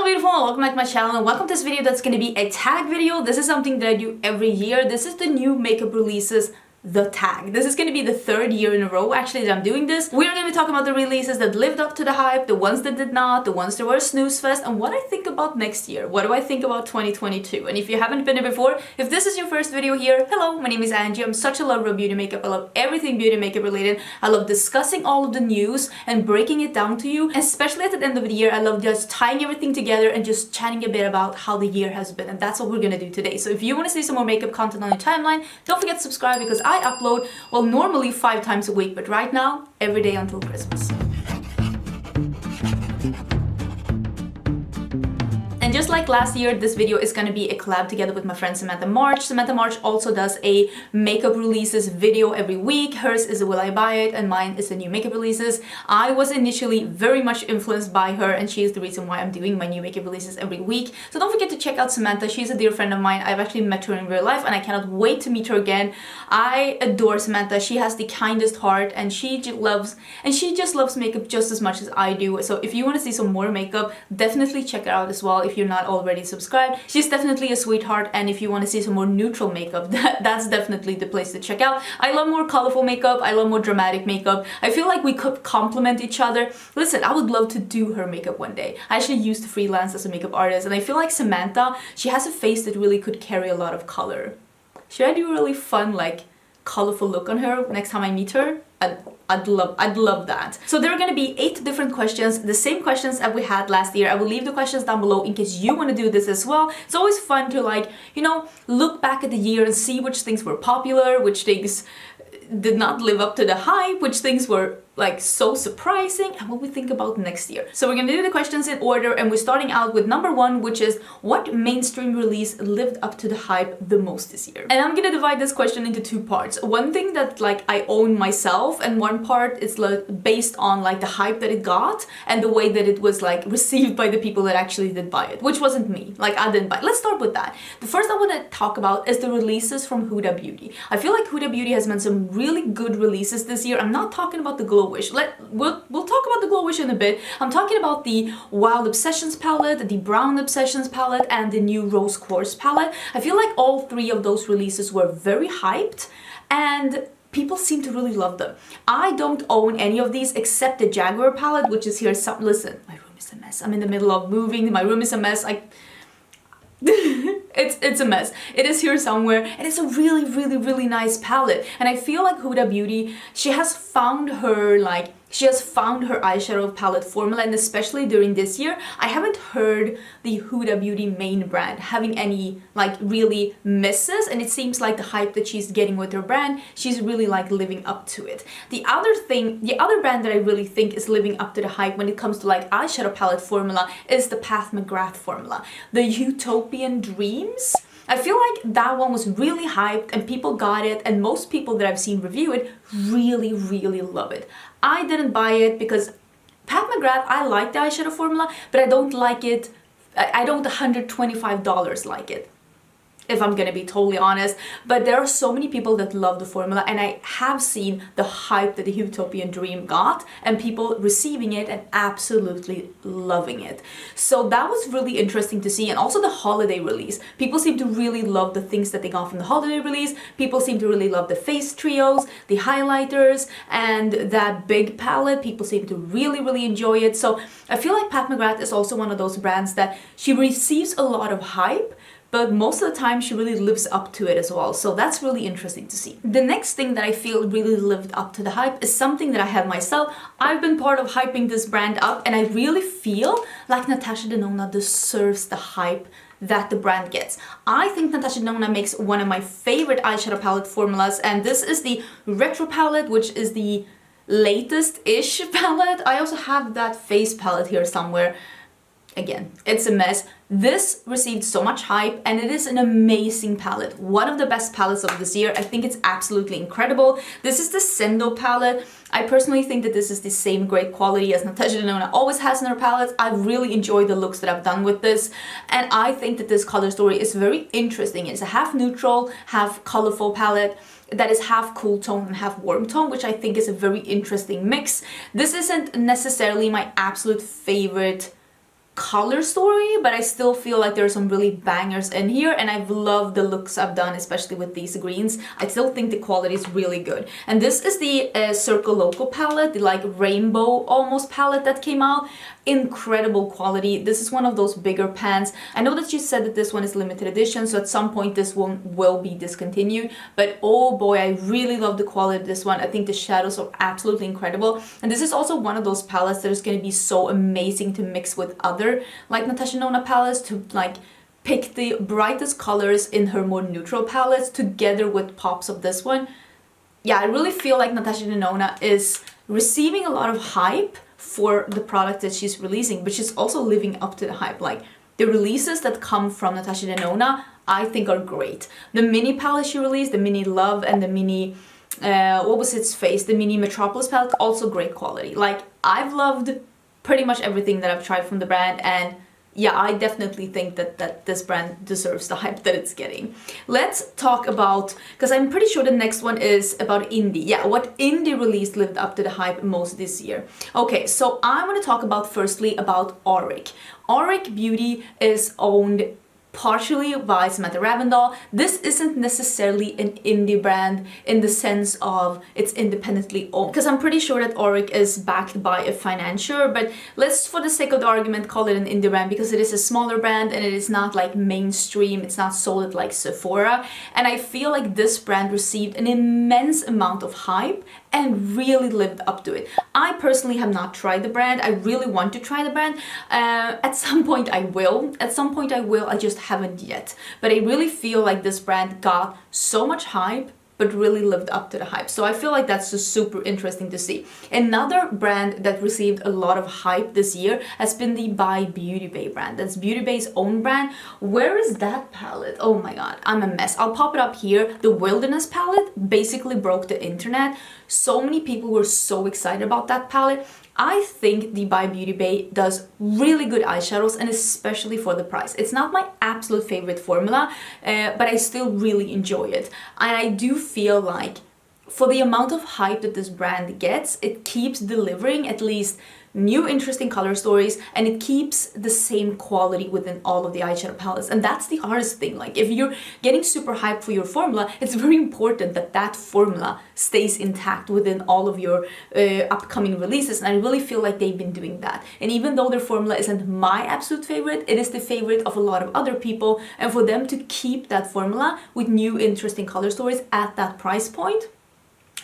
beautiful and welcome back to my channel and welcome to this video that's going to be a tag video. This is something that I do every year. This is the new makeup releases, the tag. This is going to be the third year in a row actually that I'm doing this. We're going to be talking about the releases that lived up to the hype, the ones that did not, the ones that were a snooze fest, and what I think about next year. What do I think about 2022? And if you haven't been here before, if this is your first video here, hello, my name is Angie. I'm such a lover of beauty makeup. I love everything beauty makeup related. I love discussing all of the news and breaking it down to you. Especially at the end of the year, I love just tying everything together and just chatting a bit about how the year has been. And that's what we're going to do today. So if you want to see some more makeup content on your timeline, don't forget to subscribe because I upload, well, normally 5 times a week, but right now, every day until Christmas. And just like last year, this video is going to be a collab together with my friend Samantha March. Samantha March also does a makeup releases video every week. Hers is a Will I Buy It and mine is the new makeup releases. I was initially very much influenced by her and she is the reason why I'm doing my new makeup releases every week. So don't forget to check out Samantha. She's a dear friend of mine. I've actually met her in real life and I cannot wait to meet her again. I adore Samantha. She has the kindest heart and she just loves makeup just as much as I do. So if you want to see some more makeup, definitely check her out as well. If you're not already subscribed, she's definitely a sweetheart, and if you want to see some more neutral makeup, that's definitely the place to check out. I love more colorful makeup, I love more dramatic makeup. I feel like we could complement each other. Listen, I would love to do her makeup one day. I actually used to freelance as a makeup artist and I feel like Samantha, she has a face that really could carry a lot of color. Should I do a really fun, like, colorful look on her next time I meet her? I'd love that. So there are going to be 8 different questions, the same questions that we had last year. I will leave the questions down below in case you want to do this as well. It's always fun to, like, you know, look back at the year and see which things were popular, which things did not live up to the hype, which things were like so surprising, and what we think about next year. So we're gonna do the questions in order, and we're starting out with number 1, which is what mainstream release lived up to the hype the most this year? And I'm gonna divide this question into 2 parts. One thing that, like, I own myself, and one part is, like, based on, like, the hype that it got and the way that it was, like, received by the people that actually did buy it, which wasn't me. Like, I didn't buy it. Let's start with that. The first I want to talk about is the releases from Huda Beauty. I feel like Huda Beauty has made some really good releases this year. I'm not talking about the Glow Wish. We'll talk about the Glow Wish in a bit. I'm talking about the Wild Obsessions palette, the Brown Obsessions palette, and the new Rose Quartz palette. I feel like all 3 of those releases were very hyped and people seem to really love them. I don't own any of these except the Jaguar palette, which is here. Listen, my room is a mess. I'm in the middle of moving. My room is a mess. It's a mess. It is here somewhere, and it's a really nice palette. And I feel like Huda Beauty, she has found her eyeshadow palette formula, and especially during this year, I haven't heard the Huda Beauty main brand having any, like, really misses, and it seems like the hype that she's getting with her brand, she's really, like, living up to it. The other brand that I really think is living up to the hype when it comes to, like, eyeshadow palette formula is the Pat McGrath formula, the Utopian Dreams. I feel like that one was really hyped and people got it, and most people that I've seen review it really love it. I didn't buy it because Pat McGrath, I like the eyeshadow formula, but I don't like it. I don't $125 like it, if I'm gonna be totally honest. But there are so many people that love the formula, and I have seen the hype that the Utopian Dream got and people receiving it and absolutely loving it. So that was really interesting to see. And also the holiday release. People seem to really love the things that they got from the holiday release. People seem to really love the face trios, the highlighters, and that big palette. People seem to really enjoy it. So I feel like Pat McGrath is also one of those brands that she receives a lot of hype, but most of the time she really lives up to it as well. So that's really interesting to see. The next thing that I feel really lived up to the hype is something that I have myself. I've been part of hyping this brand up, and I really feel like Natasha Denona deserves the hype that the brand gets. I think Natasha Denona makes one of my favorite eyeshadow palette formulas, and this is the Retro palette, which is the latest-ish palette. I also have that face palette here somewhere. Again, it's a mess. This received so much hype, and it is an amazing palette. One of the best palettes of this year. I think it's absolutely incredible. This is the Sendo palette. I personally think that this is the same great quality as Natasha Denona always has in her palettes. I really enjoy the looks that I've done with this, and I think that this color story is very interesting. It's a half neutral, half colorful palette that is half cool tone and half warm tone, which I think is a very interesting mix. This isn't necessarily my absolute favorite color story, but I still feel like there's some really bangers in here, and I've loved the looks I've done, especially with these greens. I still think the quality is really good. And this is the Circle Loco palette, the like rainbow almost palette that came out. Incredible quality. This is one of those bigger pans. I know that you said that this one is limited edition, so at some point this one will be discontinued, but oh boy, I really love the quality of this one. I think the shadows are absolutely incredible, and this is also one of those palettes that is going to be so amazing to mix with other like Natasha Denona palettes, to like pick the brightest colors in her more neutral palettes together with pops of this one. Yeah, I really feel like Natasha Denona is receiving a lot of hype for the product that she's releasing, but she's also living up to the hype. Like the releases that come from Natasha Denona, I think are great. The mini palette she released, the mini Love and the mini what was its face, the mini Metropolis palette, also great quality. Like I've loved pretty much everything that I've tried from the brand, and yeah, I definitely think that this brand deserves the hype that it's getting. Let's talk about, because I'm pretty sure the next one is about indie. Yeah, what indie release lived up to the hype most this year. Okay, so I'm going to talk about firstly about Auric. Auric Beauty is owned partially by Samantha Ravndal. This isn't necessarily an indie brand in the sense of it's independently owned, because I'm pretty sure that Auric is backed by a financier, but let's for the sake of the argument call it an indie brand because it is a smaller brand and it is not like mainstream, it's not sold at like Sephora, and I feel like this brand received an immense amount of hype and really lived up to it. I personally have not tried the brand. I really want to try the brand. At some point I will. I just haven't yet. But I really feel like this brand got so much hype but really lived up to the hype. So I feel like that's just super interesting to see. Another brand that received a lot of hype this year has been the By Beauty Bay brand. That's Beauty Bay's own brand. Where is that palette? Oh my god, I'm a mess. I'll pop it up here. The Wilderness palette basically broke the internet. So many people were so excited about that palette. I think the By Beauty Bay does really good eyeshadows, and especially for the price. It's not my absolute favorite formula, but I still really enjoy it. And I do feel like for the amount of hype that this brand gets, it keeps delivering at least new interesting color stories, and it keeps the same quality within all of the eyeshadow palettes. And that's the hardest thing. Like if you're getting super hyped for your formula, it's very important that that formula stays intact within all of your upcoming releases, and I really feel like they've been doing that. And even though their formula isn't my absolute favorite, it is the favorite of a lot of other people, and for them to keep that formula with new interesting color stories at that price point,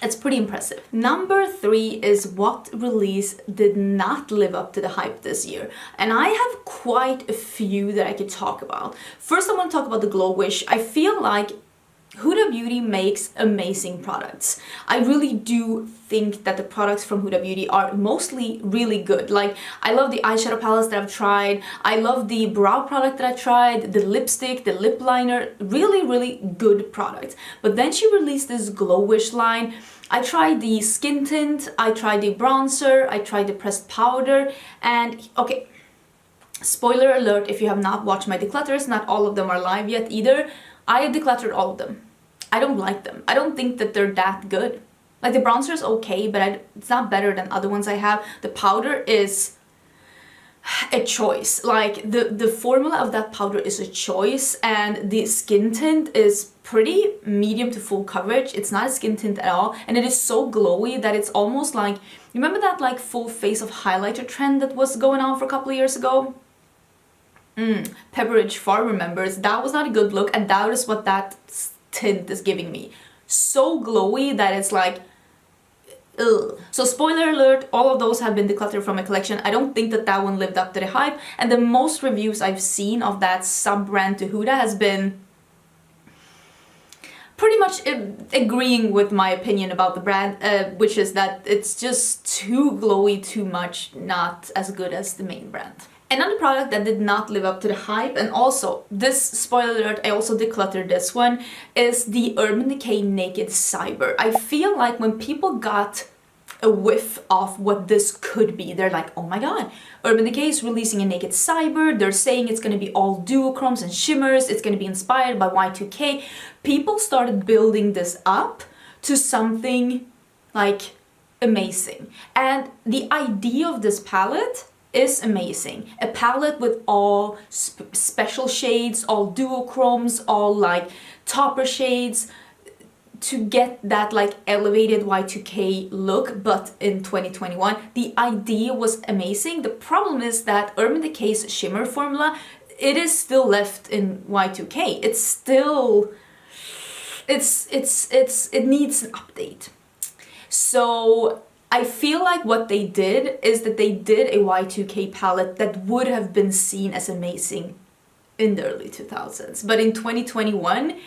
it's pretty impressive. Number 3 is what release did not live up to the hype this year. And I have quite a few that I could talk about. First, I want to talk about the Glow Wish. I feel like Huda Beauty makes amazing products. I really do think that the products from Huda Beauty are mostly really good. Like, I love the eyeshadow palettes that I've tried. I love the brow product that I tried, the lipstick, the lip liner, really, really good products. But then she released this Glow Wish line. I tried the skin tint, I tried the bronzer, I tried the pressed powder, and okay, spoiler alert if you have not watched my declutters, not all of them are live yet either. I decluttered all of them. I don't like them. I don't think that they're that good. Like the bronzer is okay, but it's not better than other ones I have. The powder is a choice. Like the formula of that powder is a choice, and the skin tint is pretty medium to full coverage. It's not a skin tint at all, and it is so glowy that it's almost like, remember that like full face of highlighter trend that was going on for a couple of years ago? Pepperidge Farm remembers. That was not a good look, and that is what that tint is giving me. So glowy that it's like, ugh. So spoiler alert, all of those have been decluttered from my collection. I don't think that that one lived up to the hype, and the most reviews I've seen of that sub-brand to Huda has been pretty much agreeing with my opinion about the brand, which is that it's just too glowy, too much, not as good as the main brand. Another product that did not live up to the hype, and also, this, spoiler alert, I also decluttered this one, is the Urban Decay Naked Cyber. I feel like when people got a whiff of what this could be, they're like, oh my god, Urban Decay is releasing a Naked Cyber, they're saying it's going to be all duochromes and shimmers, it's going to be inspired by Y2K. People started building this up to something like amazing. And the idea of this palette is amazing. A palette with all special shades, all duochromes, all like topper shades, to get that like elevated Y2K look, but in 2021. The idea was amazing. The problem is that Urban Decay's shimmer formula, it is still left in Y2K. It's still, it needs an update. So I feel like what they did is that they did a Y2K palette that would have been seen as amazing in the early 2000s. But in 2021,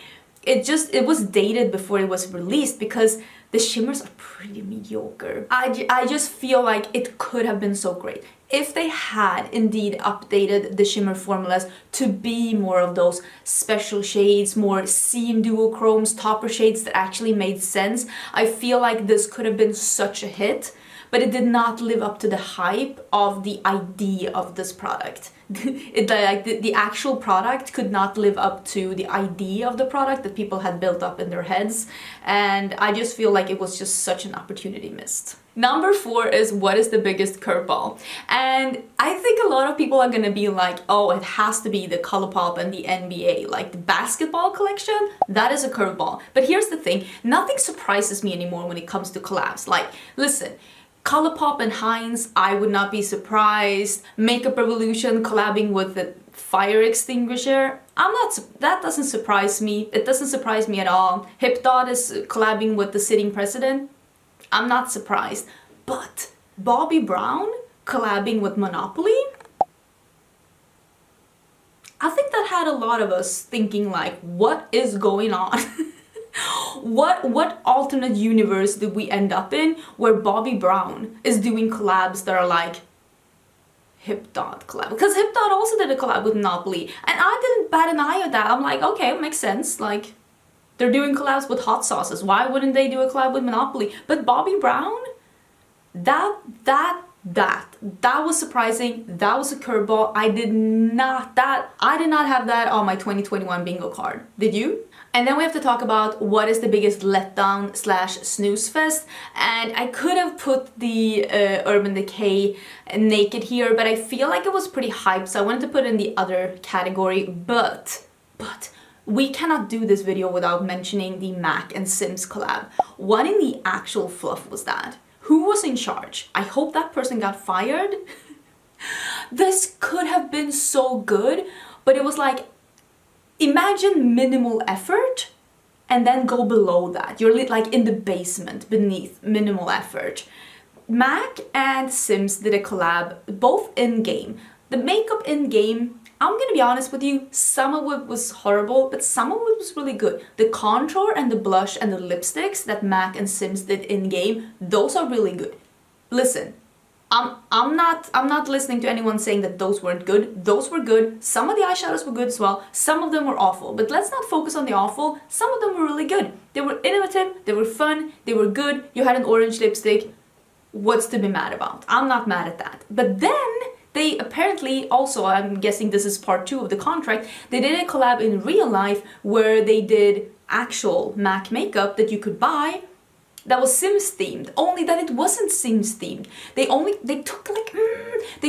it was dated before it was released because the shimmers are pretty mediocre. I just feel like it could have been so great if they had indeed updated the shimmer formulas to be more of those special shades, more seam duochromes, topper shades that actually made sense. I feel like this could have been such a hit, but it did not live up to the hype of the idea of this product. The actual product could not live up to the idea of the product that people had built up in their heads, and I just feel like it was just such an opportunity missed. Number 4 is what is the biggest curveball? And I think a lot of people are gonna be like, oh, it has to be the ColourPop and the NBA, like the basketball collection, that is a curveball. But here's the thing, nothing surprises me anymore when it comes to collabs. Like, listen, ColourPop and Heinz, I would not be surprised. Makeup Revolution collabing with the fire extinguisher, that doesn't surprise me. It doesn't surprise me at all. HipDot is collabing with the sitting president. I'm not surprised. But Bobbi Brown collabing with Monopoly? I think that had a lot of us thinking like, what is going on? What alternate universe did we end up in where Bobbi Brown is doing collabs that are like HipDot collab? Because HipDot also did a collab with Monopoly, and I didn't bat an eye at that. I'm like, okay, it makes sense. Like, they're doing collabs with hot sauces. Why wouldn't they do a collab with Monopoly? But Bobbi Brown, that was surprising. That was a curveball. I did not have that on my 2021 bingo card. Did you? And then we have to talk about what is the biggest letdown / snoozefest. And I could have put the Urban Decay Naked here, but I feel like it was pretty hyped, so I wanted to put it in the other category. But we cannot do this video without mentioning the MAC and Sims collab. What in the actual fluff was that? Who was in charge? I hope that person got fired. This could have been so good, but it was like, imagine minimal effort and then go below that. You're like in the basement beneath minimal effort. MAC and Sims did a collab, both in-game. The makeup in-game, I'm gonna be honest with you, some of it was horrible, but some of it was really good. The contour and the blush and the lipsticks that MAC and Sims did in-game, those are really good. Listen, I'm not listening to anyone saying that those weren't good. Those were good. Some of the eyeshadows were good as well. Some of them were awful. But let's not focus on the awful. Some of them were really good. They were innovative, they were fun, they were good. You had an orange lipstick. What's to be mad about? I'm not mad at that. But then they apparently also, I'm guessing this is part 2 of the contract, they did a collab in real life where they did actual MAC makeup that you could buy that was Sims themed, only that it wasn't Sims themed. They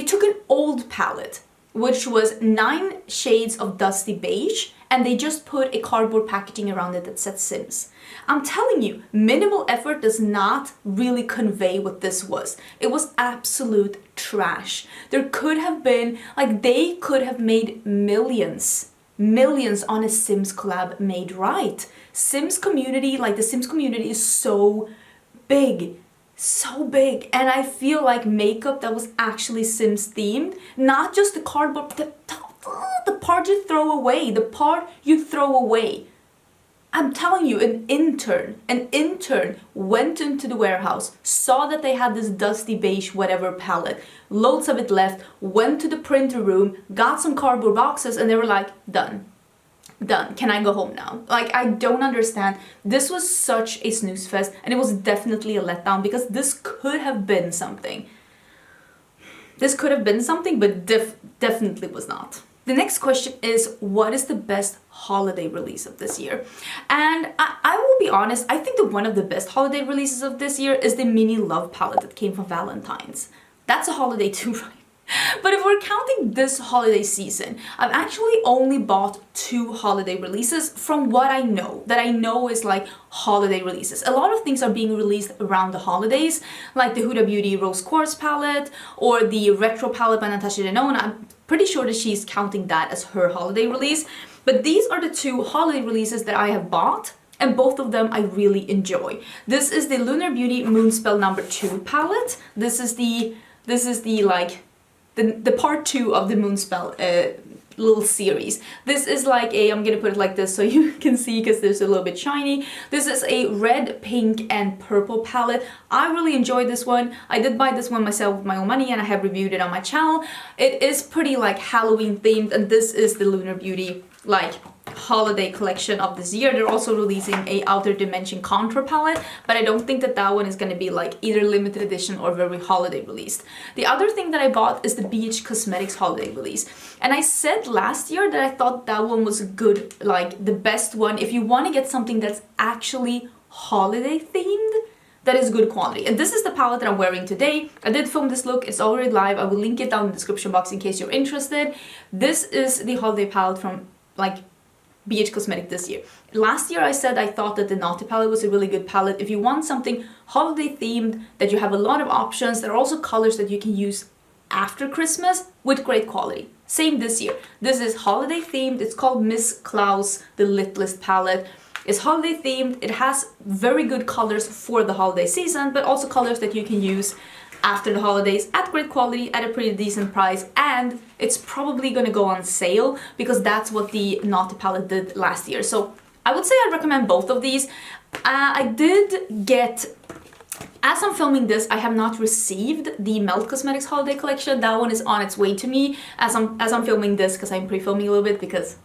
took an old palette, which was 9 shades of dusty beige, and they just put a cardboard packaging around it that said Sims. I'm telling you, minimal effort does not really convey what this was. It was absolute trash. There could have been, like, they could have made millions on a Sims collab made right. Sims community, like the Sims community is so big, and I feel like makeup that was actually Sims themed, not just the cardboard, the part you throw away. I'm telling you, an intern went into the warehouse, saw that they had this dusty beige whatever palette, loads of it left, went to the printer room, got some cardboard boxes, and they were like, done. Can I go home now? Like, I don't understand. This was such a snooze fest, and it was definitely a letdown because this could have been something. But definitely was not. The next question is, what is the best holiday release of this year? And I will be honest, I think that one of the best holiday releases of this year is the mini love palette that came from Valentine's. That's a holiday too, right? But if we're counting this holiday season, I've actually only bought 2 holiday releases from what I know, that I know is like holiday releases. A lot of things are being released around the holidays, like the Huda Beauty Rose Quartz palette or the Retro palette by Natasha Denona. I'm pretty sure that she's counting that as her holiday release. But these are the 2 holiday releases that I have bought, and both of them I really enjoy. This is the Lunar Beauty Moonspell number 2 palette. This is the like the part 2 of the Moonspell little series. This is like a, I'm gonna put it like this so you can see because there's a little bit shiny. This is a red, pink, and purple palette. I really enjoyed this one. I did buy this one myself with my own money and I have reviewed it on my channel. It is pretty like Halloween themed, and this is the Lunar Beauty like holiday collection of this year. They're also releasing a Outer Dimension contour palette, but I don't think that that one is going to be like either limited edition or very holiday released. The other thing that I bought is the BH Cosmetics holiday release, and I said last year that I thought that one was good, like the best one if you want to get something that's actually holiday themed that is good quality. And this is the palette that I'm wearing today. I did film this look, it's already live. I will link it down in the description box in case you're interested. This is the holiday palette from like BH Cosmetics this year. Last year I said I thought that the Naughty palette was a really good palette. If you want something holiday themed, that you have a lot of options, there are also colors that you can use after Christmas with great quality. Same this year. This is holiday themed. It's called Miss Klaus, the Lit List palette. It's holiday themed. It has very good colors for the holiday season, but also colors that you can use after the holidays at great quality at a pretty decent price, and it's probably gonna go on sale because that's what the Naughty palette did last year. So I would say I'd recommend both of these. I did get, as I'm filming this, I have not received the Melt Cosmetics holiday collection. That one is on its way to me as I'm filming this, because I'm pre-filming a little bit because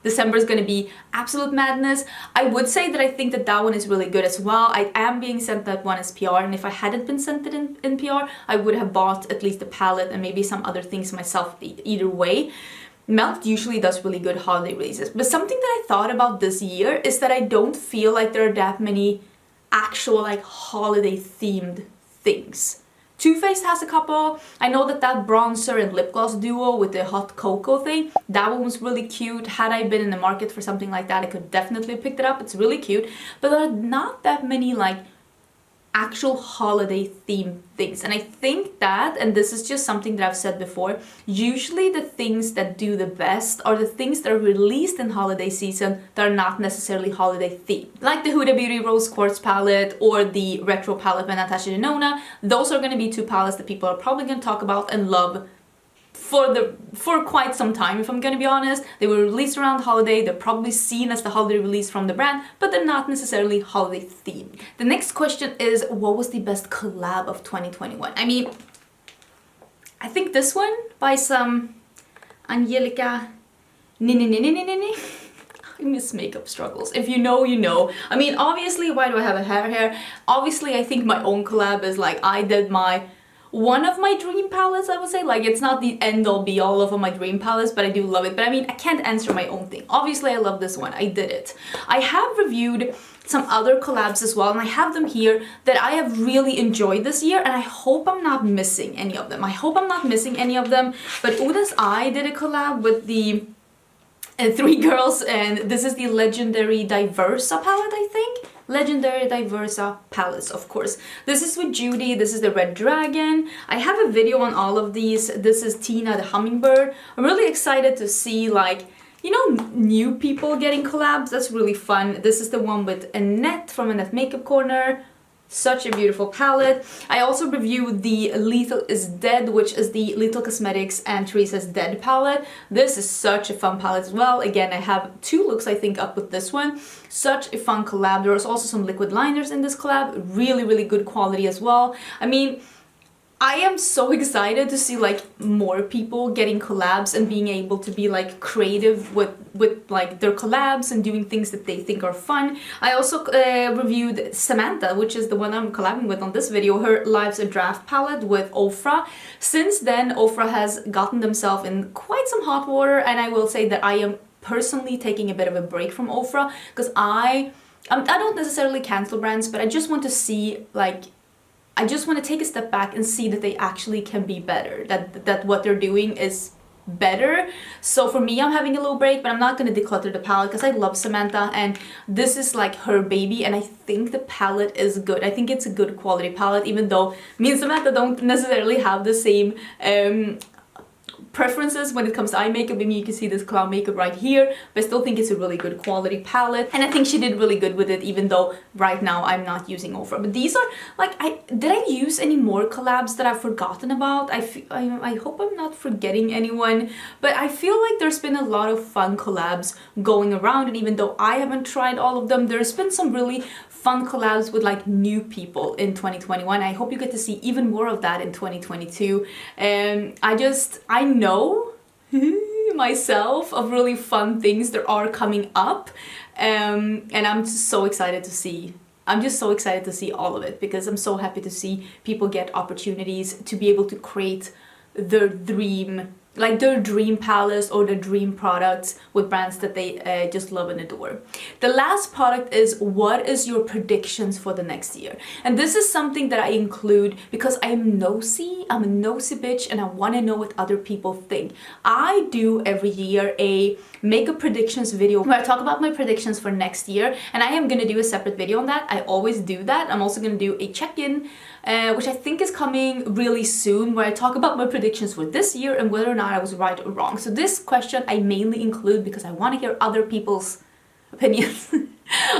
December is going to be absolute madness. I would say that I think that that one is really good as well. I am being sent that one as PR, and if I hadn't been sent it in PR, I would have bought at least the palette and maybe some other things myself either way. Melt usually does really good holiday releases, but something that I thought about this year is that I don't feel like there are that many actual like holiday themed things. Too Faced has a couple. I know that bronzer and lip gloss duo with the hot cocoa thing, that one was really cute. Had I been in the market for something like that, I could definitely have picked it up. It's really cute. But there are not that many like actual holiday themed things. And I think that, and this is just something that I've said before, usually the things that do the best are the things that are released in holiday season that are not necessarily holiday themed. Like the Huda Beauty Rose Quartz palette or the Retro palette by Natasha Denona. Those are going to be 2 palettes that people are probably going to talk about and love for quite some time, if I'm gonna be honest. They were released around the holiday, they're probably seen as the holiday release from the brand, but they're not necessarily holiday themed. The next question is, what was the best collab of 2021? I mean, I think this one by some Angelica. I miss makeup struggles. If you know, you know. I mean, obviously, why do I have a hair here? Obviously, I think my own collab is like, I did one of my dream palettes, I would say. Like, it's not the end-all be-all of my dream palettes, but I do love it. But I mean, I can't answer my own thing. Obviously, I love this one. I did it. I have reviewed some other collabs as well, and I have them here that I have really enjoyed this year, and I hope I'm not missing any of them. But Oden's Eye did a collab with the 3 girls, and this is the Legendary Diversa palette, I think. Legendary Diversa palettes, of course. This is with Judy, this is the Red Dragon. I have a video on all of these. This is Tina the Hummingbird. I'm really excited to see, like, you know, new people getting collabs. That's really fun. This is the one with Annette from Annette Makeup Corner. Such a beautiful palette. I also reviewed the Lethal is Dead, which is the Lethal Cosmetics and Teresa's Dead palette. This is such a fun palette as well. Again, I have 2 looks, I think, up with this one. Such a fun collab. There was also some liquid liners in this collab. Really, really good quality as well. I mean, I am so excited to see like more people getting collabs and being able to be like creative with like their collabs and doing things that they think are fun. I also reviewed Samantha, which is the one I'm collabing with on this video, her Life's a Draft palette with Ofra. Since then, Ofra has gotten themselves in quite some hot water, and I will say that I am personally taking a bit of a break from Ofra because I don't necessarily cancel brands, but I just want to see like I just want to take a step back and see that they actually can be better, that what they're doing is better. So for me, I'm having a little break, but I'm not going to declutter the palette because I love Samantha and this is like her baby, and I think the palette is good. I think it's a good quality palette, even though me and Samantha don't necessarily have the same preferences when it comes to eye makeup. Maybe you can see this cloud makeup right here, but I still think it's a really good quality palette, and I think she did really good with it, even though right now I'm not using Ofra. But these are like, did I use any more collabs that I've forgotten about? I hope I'm not forgetting anyone, but I feel like there's been a lot of fun collabs going around, and even though I haven't tried all of them, there's been some really fun collabs with like new people in 2021. I hope you get to see even more of that in 2022. And I know myself of really fun things that are coming up, and I'm just so excited to see. I'm just so excited to see all of it, because I'm so happy to see people get opportunities to be able to create their dream, like their dream palettes or their dream products with brands that they just love and adore. The last product is, what is your predictions for the next year? And this is something that I include because I'm nosy. I'm a nosy bitch and I want to know what other people think. I do every year a makeup predictions video where I talk about my predictions for next year, and I am going to do a separate video on that. I always do that. I'm also going to do a check-in which I think is coming really soon, where I talk about my predictions for this year and whether or not I was right or wrong. So this question I mainly include because I want to hear other people's opinions.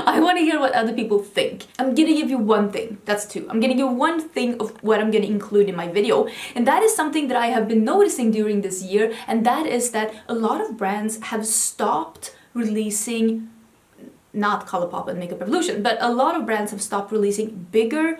I want to hear what other people think. I'm gonna give you one thing, that's two. I'm gonna give you one thing of what I'm gonna include in my video, and that is something that I have been noticing during this year, and that is that a lot of brands have stopped releasing, not Colourpop and Makeup Revolution, but a lot of brands have stopped releasing bigger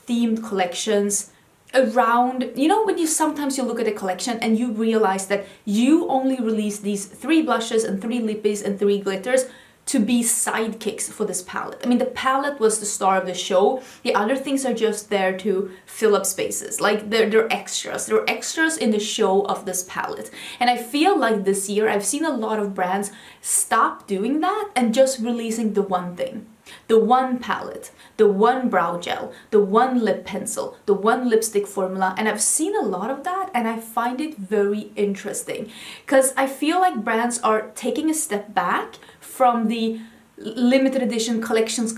themed collections around, you know, when you sometimes you look at a collection and you realize that you only release these 3 blushes and 3 lippies and 3 glitters to be sidekicks for this palette. I mean, the palette was the star of the show. The other things are just there to fill up spaces. Like they're extras. They're extras in the show of this palette. And I feel like this year I've seen a lot of brands stop doing that and just releasing the one thing. The one palette, the one brow gel, the one lip pencil, the one lipstick formula, and I've seen a lot of that, and I find it very interesting because I feel like brands are taking a step back from the limited edition collections,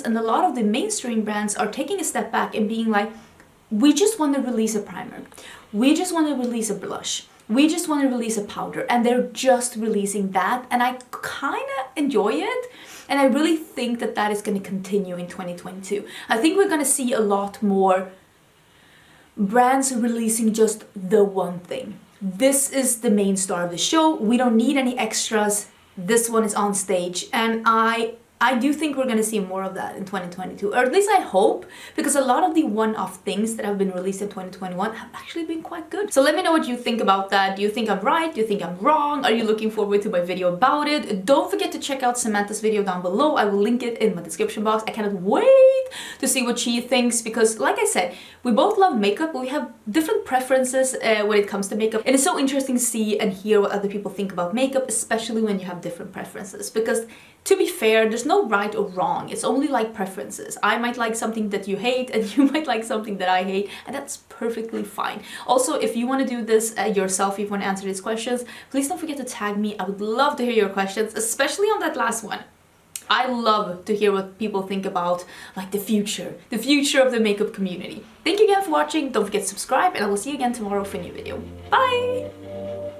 and a lot of the mainstream brands are taking a step back and being like, we just want to release a primer, we just want to release a blush, we just want to release a powder, and they're just releasing that, and I kind of enjoy it. And I really think that that is going to continue in 2022. I think we're going to see a lot more brands releasing just the one thing. This is the main star of the show. We don't need any extras. This one is on stage. And I do think we're going to see more of that in 2022, or at least I hope, because a lot of the one-off things that have been released in 2021 have actually been quite good. So let me know what you think about that. Do you think I'm right? Do you think I'm wrong? Are you looking forward to my video about it? Don't forget to check out Samantha's video down below. I will link it in my description box. I cannot wait to see what she thinks, because like I said, we both love makeup, but we have different preferences when it comes to makeup. And it's so interesting to see and hear what other people think about makeup, especially when you have different preferences, because to be fair, there's no right or wrong. It's only like preferences. I might like something that you hate and you might like something that I hate, and that's perfectly fine. Also, if you want to do this yourself, if you want to answer these questions, please don't forget to tag me. I would love to hear your questions, especially on that last one. I love to hear what people think about like the future of the makeup community. Thank you again for watching. Don't forget to subscribe, and I will see you again tomorrow for a new video. Bye!